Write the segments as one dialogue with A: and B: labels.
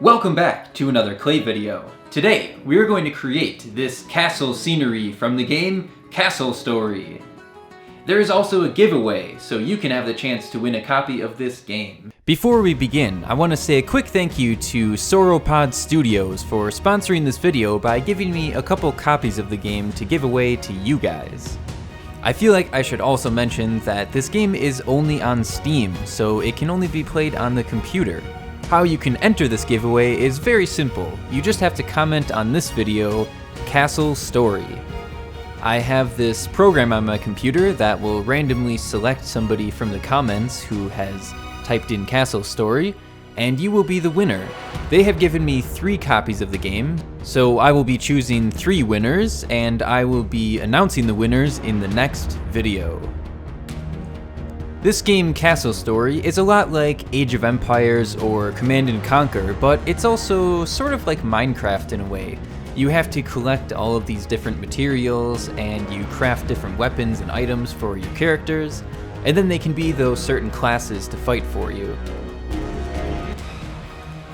A: Welcome back to another clay video. Today, we are going to create this castle scenery from the game Castle Story. There is also a giveaway, so you can have the chance to win a copy of this game. Before we begin, I want to say a quick thank you to Sauropod Studios for sponsoring this video by giving me a couple copies of the game to give away to you guys. I feel like I should also mention that this game is only on Steam, so it can only be played on the computer. How you can enter this giveaway is very simple. You just have to comment on this video, Castle Story. I have this program on my computer that will randomly select somebody from the comments who has typed in Castle Story, and you will be the winner. They have given me 3 copies of the game, so I will be choosing 3 winners, and I will be announcing the winners in the next video. This game, Castle Story, is a lot like Age of Empires or Command & Conquer, but it's also sort of like Minecraft in a way. You have to collect all of these different materials, and you craft different weapons and items for your characters, and then they can be those certain classes to fight for you.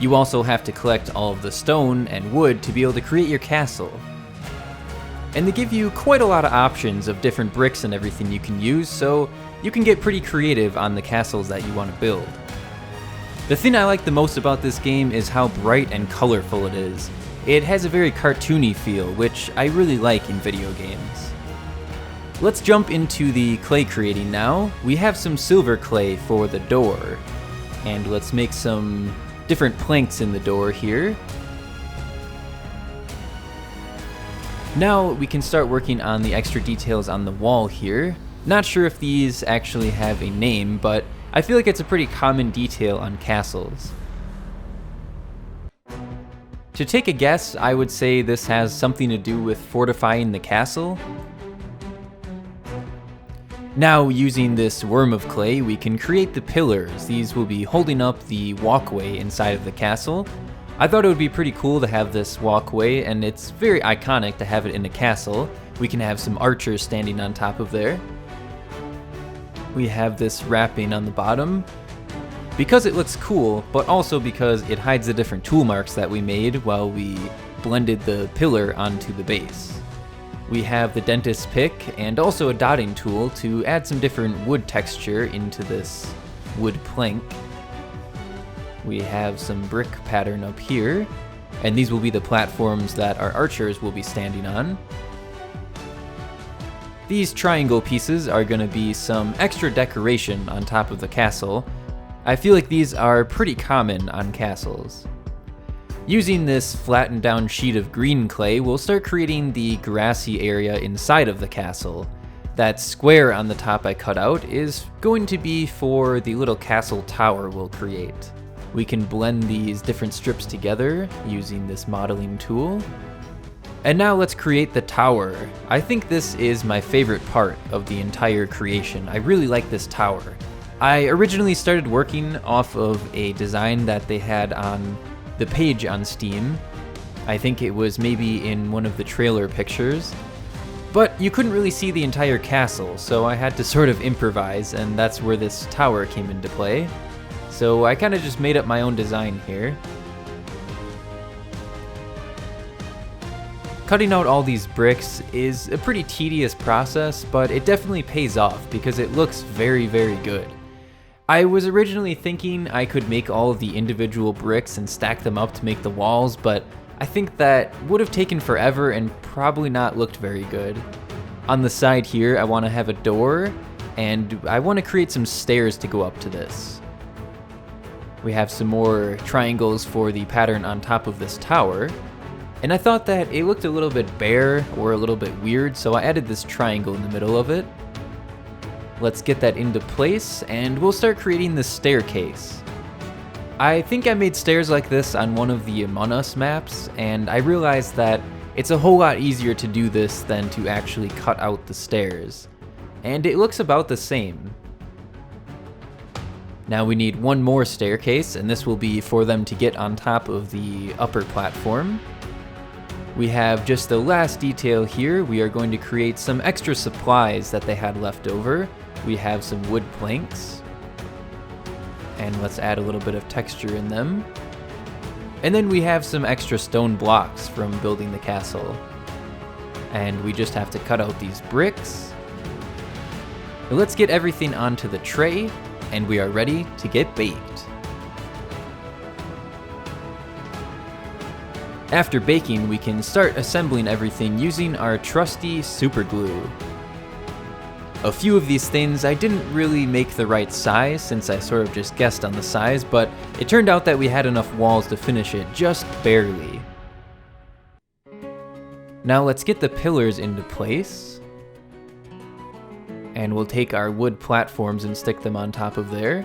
A: You also have to collect all of the stone and wood to be able to create your castle. And they give you quite a lot of options of different bricks and everything you can use, so you can get pretty creative on the castles that you want to build. The thing I like the most about this game is how bright and colorful it is. It has a very cartoony feel, which I really like in video games. Let's jump into the clay creating now. We have some silver clay for the door, and let's make some different planks in the door here. Now we can start working on the extra details on the wall here. Not sure if these actually have a name, but I feel like it's a pretty common detail on castles. To take a guess, I would say this has something to do with fortifying the castle. Now, using this worm of clay, we can create the pillars. These will be holding up the walkway inside of the castle. I thought it would be pretty cool to have this walkway, and it's very iconic to have it in a castle. We can have some archers standing on top of there. We have this wrapping on the bottom because it looks cool, but also because it hides the different tool marks that we made while we blended the pillar onto the base. We have the dentist's pick and also a dotting tool to add some different wood texture into this wood plank. We have some brick pattern up here, and these will be the platforms that our archers will be standing on. These triangle pieces are going to be some extra decoration on top of the castle. I feel like these are pretty common on castles. Using this flattened down sheet of green clay, we'll start creating the grassy area inside of the castle. That square on the top I cut out is going to be for the little castle tower we'll create. We can blend these different strips together using this modeling tool. And now let's create the tower. I think this is my favorite part of the entire creation. I really like this tower. I originally started working off of a design that they had on the page on Steam. I think it was maybe in one of the trailer pictures. But you couldn't really see the entire castle, so I had to sort of improvise, and that's where this tower came into play. So I kind of just made up my own design here. Cutting out all these bricks is a pretty tedious process, but it definitely pays off because it looks very, very good. I was originally thinking I could make all of the individual bricks and stack them up to make the walls, but I think that would have taken forever and probably not looked very good. On the side here, I want to have a door, and I want to create some stairs to go up to this. We have some more triangles for the pattern on top of this tower. And I thought that it looked a little bit bare or a little bit weird, so I added this triangle in the middle of it. Let's get that into place, and we'll start creating the staircase. I think I made stairs like this on one of the Among Us maps, and I realized that it's a whole lot easier to do this than to actually cut out the stairs. And it looks about the same. Now we need one more staircase, and this will be for them to get on top of the upper platform. We have just the last detail here. We are going to create some extra supplies that they had left over. We have some wood planks, and let's add a little bit of texture in them. And then we have some extra stone blocks from building the castle. And we just have to cut out these bricks. Now let's get everything onto the tray, and we are ready to get baked. After baking, we can start assembling everything using our trusty super glue. A few of these things I didn't really make the right size since I sort of just guessed on the size, but it turned out that we had enough walls to finish it just barely. Now let's get the pillars into place. And we'll take our wood platforms and stick them on top of there.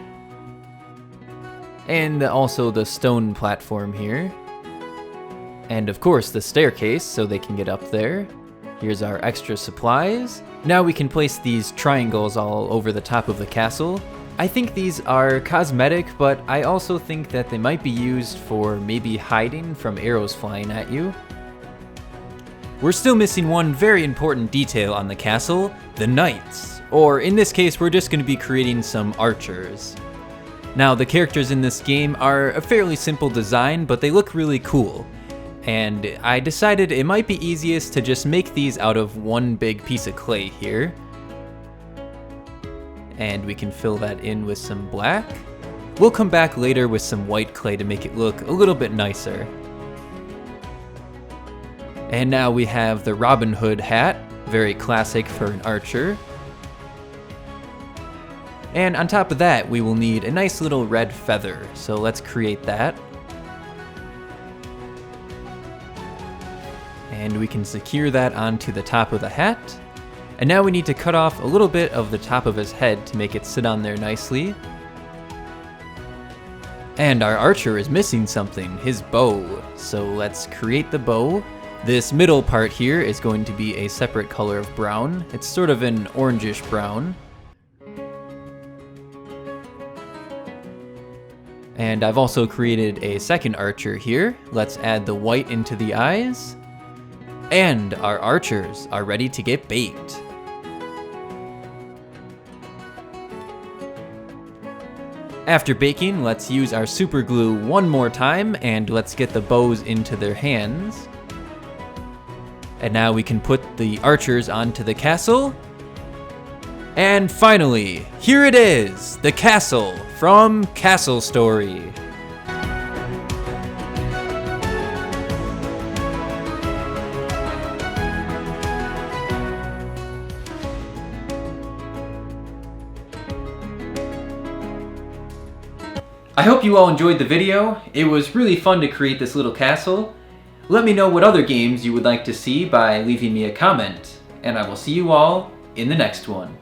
A: And also the stone platform here. And of course the staircase so they can get up there. Here's our extra supplies. Now we can place these triangles all over the top of the castle. I think these are cosmetic, but I also think that they might be used for maybe hiding from arrows flying at you. We're still missing one very important detail on the castle, the knights. Or in this case, we're just going to be creating some archers. Now the characters in this game are a fairly simple design, but they look really cool. And I decided it might be easiest to just make these out of one big piece of clay here. And we can fill that in with some black. We'll come back later with some white clay to make it look a little bit nicer. And now we have the Robin Hood hat, very classic for an archer. And on top of that, we will need a nice little red feather, so let's create that. And we can secure that onto the top of the hat. And now we need to cut off a little bit of the top of his head to make it sit on there nicely. And our archer is missing something, his bow. So let's create the bow. This middle part here is going to be a separate color of brown. It's sort of an orangish brown. And I've also created a second archer here. Let's add the white into the eyes. And our archers are ready to get baked. After baking, let's use our super glue one more time and let's get the bows into their hands. And now we can put the archers onto the castle. And finally, here it is, the castle from Castle Story. I hope you all enjoyed the video. It was really fun to create this little castle. Let me know what other games you would like to see by leaving me a comment, and I will see you all in the next one.